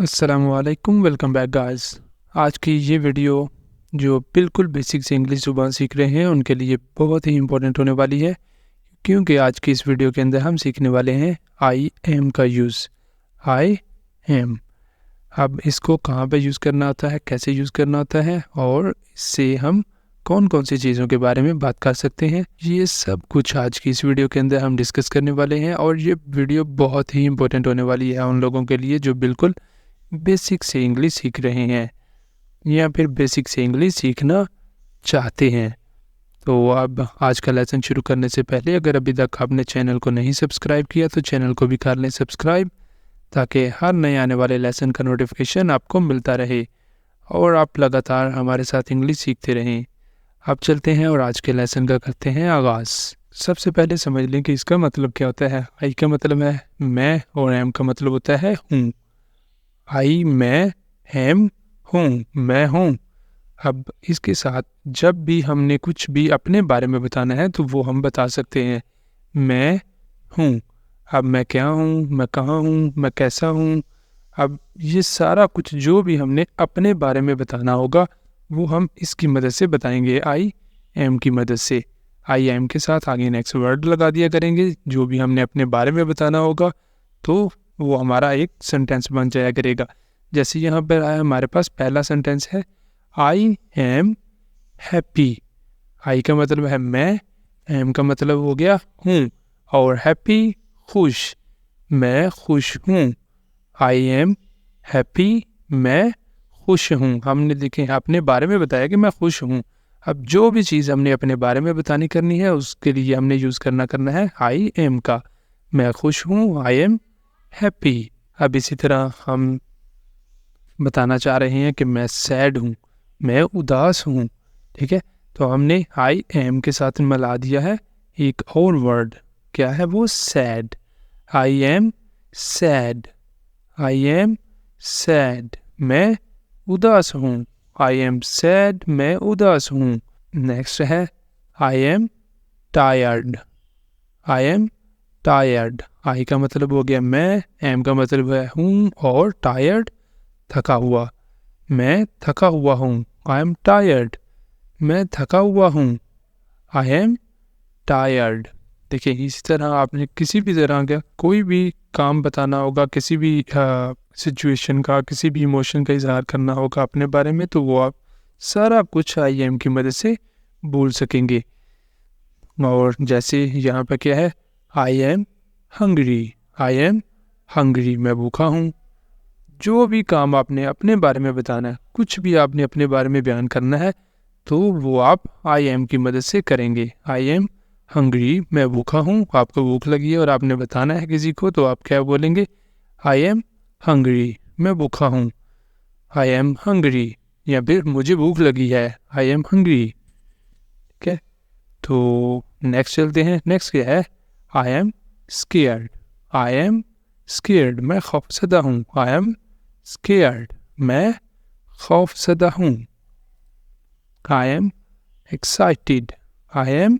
अस्सलामुअलैकुम, welcome back guys. आज की ये वीडियो जो बिल्कुल बेसिक से इंग्लिश ज़ुबान सीख रहे हैं उनके लिए बहुत ही इम्पोर्टेंट होने वाली है, क्योंकि आज की इस वीडियो के अंदर हम सीखने वाले हैं आई एम का यूज़। आई एम, अब इसको कहाँ पे यूज़ करना होता है, कैसे यूज़ करना होता है और इससे हम कौन कौन सी चीज़ों के बारे में बात कर सकते हैं, ये सब कुछ आज की इस वीडियो के अंदर हम डिस्कस करने वाले हैं। और ये वीडियो बहुत ही इम्पोर्टेंट होने वाली है उन लोगों के लिए जो बिल्कुल बेसिक से इंग्लिश सीख रहे हैं या फिर बेसिक से इंग्लिश सीखना चाहते हैं। तो अब आज का लेसन शुरू करने से पहले अगर अभी तक आपने चैनल को नहीं सब्सक्राइब किया तो चैनल को भी कर लें सब्सक्राइब, ताकि हर नए आने वाले लेसन का नोटिफिकेशन आपको मिलता रहे और आप लगातार हमारे साथ इंग्लिश सीखते रहें। अब चलते हैं और आज के लेसन का करते हैं आगाज़। सबसे पहले समझ लें कि इसका मतलब क्या होता है। आई का मतलब है मैं और एम का मतलब होता है हूँ। आई मैं, एम हूँ, मैं हूँ। अब इसके साथ जब भी हमने कुछ भी अपने बारे में बताना है तो वो हम बता सकते हैं। मैं हूँ, अब मैं क्या हूँ, मैं कहाँ हूँ, मैं कैसा हूँ। अब ये सारा कुछ जो भी हमने अपने बारे में बताना होगा वो हम इसकी मदद से बताएंगे, आई एम की मदद से। आई एम के साथ आगे नेक्स्ट वर्ड लगा दिया करेंगे। जो भी हमने अपने बारे में बताना होगा तो वो हमारा एक सेंटेंस बन जाया करेगा। जैसे यहाँ पर आया हमारे पास पहला सेंटेंस है आई एम हैप्पी। आई का मतलब है मैं, एम का मतलब हो गया हूँ और हैप्पी खुश, मैं खुश हूँ। आई एम हैप्पी, मैं खुश हूँ। हमने देखे अपने बारे में बताया कि मैं खुश हूँ। अब जो भी चीज़ हमने अपने बारे में बतानी करनी है उसके लिए हमने यूज़ करना है आई एम का। मैं खुश हूँ, आई एम हैप्पी। अब इसी तरह हम बताना चाह रहे हैं कि मैं सैड हूँ, मैं उदास हूँ। ठीक है, तो हमने आई एम के साथ मिला दिया है एक और वर्ड। क्या है वो? Sad. I am sad, I am sad, मैं उदास हूँ। आई एम सैड, मैं उदास हूँ। नेक्स्ट है I am tired. I am tired. I का मतलब हो गया मैं, एम का मतलब है हूँ और टायर्ड थका हुआ। मैं थका हुआ हूँ, आई एम टायर्ड, मैं थका हुआ हूँ। I am tired. देखिए, इसी तरह आपने किसी भी तरह का कोई भी काम बताना होगा, किसी भी सिचुएशन का, किसी भी इमोशन का इजहार करना होगा अपने बारे में, तो वो आप सारा कुछ आई एम की मदद से बोल सकेंगे। और जैसे यहाँ पर क्या है, I am hungry. I am hungry, मैं भूखा हूँ। जो भी काम आपने अपने बारे में बताना है, कुछ भी आपने अपने बारे में बयान करना है, तो वो आप आई एम की मदद से करेंगे। आई एम हंग्री, मैं भूखा हूँ। आपको भूख लगी है और आपने बताना है किसी को, तो आप क्या बोलेंगे? आई एम हंग्री, मैं भूखा हूँ। आई एम हंग्री, या फिर मुझे भूख लगी है, आई एम हंग्री। ठीक है, तो नेक्स्ट चलते हैं। नेक्स्ट क्या है? I am scared. I am scared, मैं खौफजदा हूँ। आई एम स्केयर्ड, मैं खौफजदा हूँ। I am excited. I am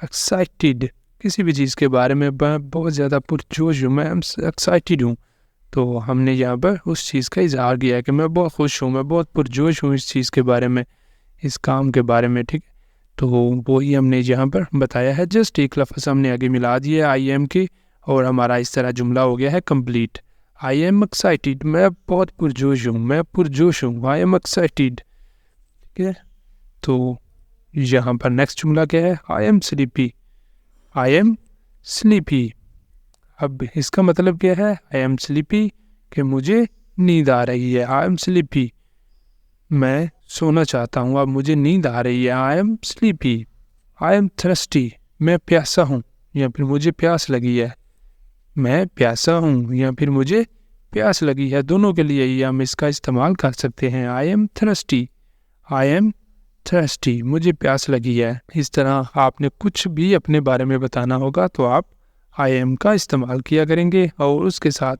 excited, किसी भी चीज़ के बारे में मैं बहुत ज़्यादा पुरजोश हूँ, मैं एक्साइटेड हूँ। तो हमने यहाँ पर उस चीज़ का इजहार किया है कि मैं बहुत खुश हूँ, मैं बहुत पुरजोश हूँ इस चीज़ के बारे में, इस काम के बारे में। ठीक है, तो वही हमने यहाँ पर बताया है। जस्ट एक लफ्ज़ हमने आगे मिला दिया आई एम के और हमारा इस तरह जुमला हो गया है कंप्लीट। आई एम एक्साइटेड, मैं बहुत पुरजोश हूँ, मैं पुरजोश हूँ। I am excited. ठीक है, तो यहाँ पर नेक्स्ट जुमला क्या है? I M sleepy. I am sleepy, अब इसका मतलब क्या है? आई एम स्लीपी, कि मुझे नींद आ रही है। आई एम स्लीपी, मैं सोना चाहता हूँ, अब मुझे नींद आ रही है। I M sleepy. I am thirsty, मैं प्यासा हूँ या फिर मुझे प्यास लगी है। मैं प्यासा हूँ या फिर मुझे प्यास लगी है, दोनों के लिए ही हम इसका इस्तेमाल कर सकते हैं। I am thirsty, I am thirsty, मुझे प्यास लगी है। इस तरह आपने कुछ भी अपने बारे में बताना होगा तो आप आई एम का इस्तेमाल किया करेंगे और उसके साथ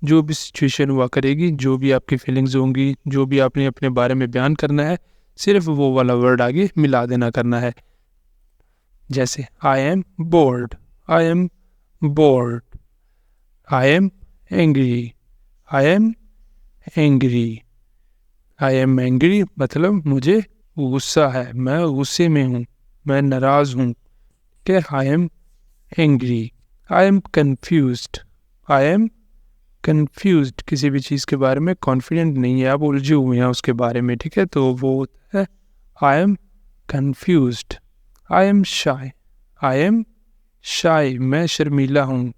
जो भी सिचुएशन हुआ करेगी, जो भी आपकी फीलिंग्स होंगी, जो भी आपने अपने बारे में बयान करना है, सिर्फ वो वाला वर्ड आगे मिला देना करना है। जैसे I am board. I am board. I am angry. I am angry. I am angry मतलब मुझे गुस्सा है, मैं गुस्से में हूँ, मैं नाराज़ हूँ। क्या I am angry. I am confused. I am confused, किसी भी चीज़ के बारे में कॉन्फिडेंट नहीं है, आप उलझे हुए हैं उसके बारे में, ठीक है, तो वो है I am confused. I am shy. I am shy, मैं शर्मीला हूँ।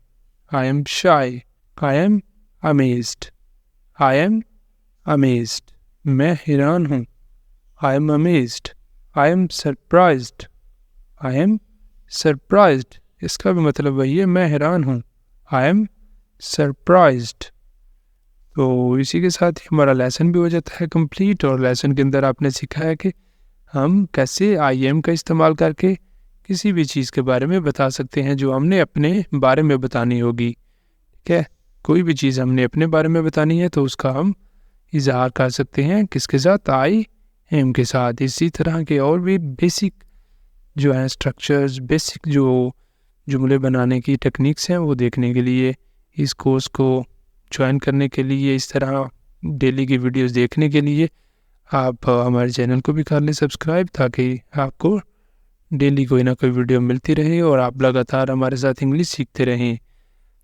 I am shy. I am amazed. I am amazed, मैं हैरान हूँ। I am amazed. I am surprised. I am surprised, इसका भी मतलब वही है, मैं हैरान हूँ। I am surprised. तो इसी के साथ ही हमारा लेसन भी हो जाता है कंप्लीट। और लेसन के अंदर आपने सीखा है कि हम कैसे आई एम का इस्तेमाल करके किसी भी चीज़ के बारे में बता सकते हैं जो हमने अपने बारे में बतानी होगी, ठीक है। कोई भी चीज़ हमने अपने बारे में बतानी है तो उसका हम इजहार कर सकते हैं किसके साथ, आई एम के साथ। इसी तरह के और भी बेसिक जो हैं स्ट्रक्चर्स, बेसिक जो जुमले बनाने की टेक्निक्स हैं वो देखने के लिए, इस कोर्स को ज्वाइन करने के लिए, इस तरह डेली की वीडियोस देखने के लिए आप हमारे चैनल को भी कर लें सब्सक्राइब, ताकि आपको डेली कोई ना कोई वीडियो मिलती रहे और आप लगातार हमारे साथ इंग्लिश सीखते रहें।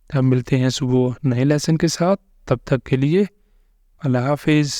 हम मिलते हैं सुबह नए लेसन के साथ, तब तक के लिए अल्लाह हाफिज़।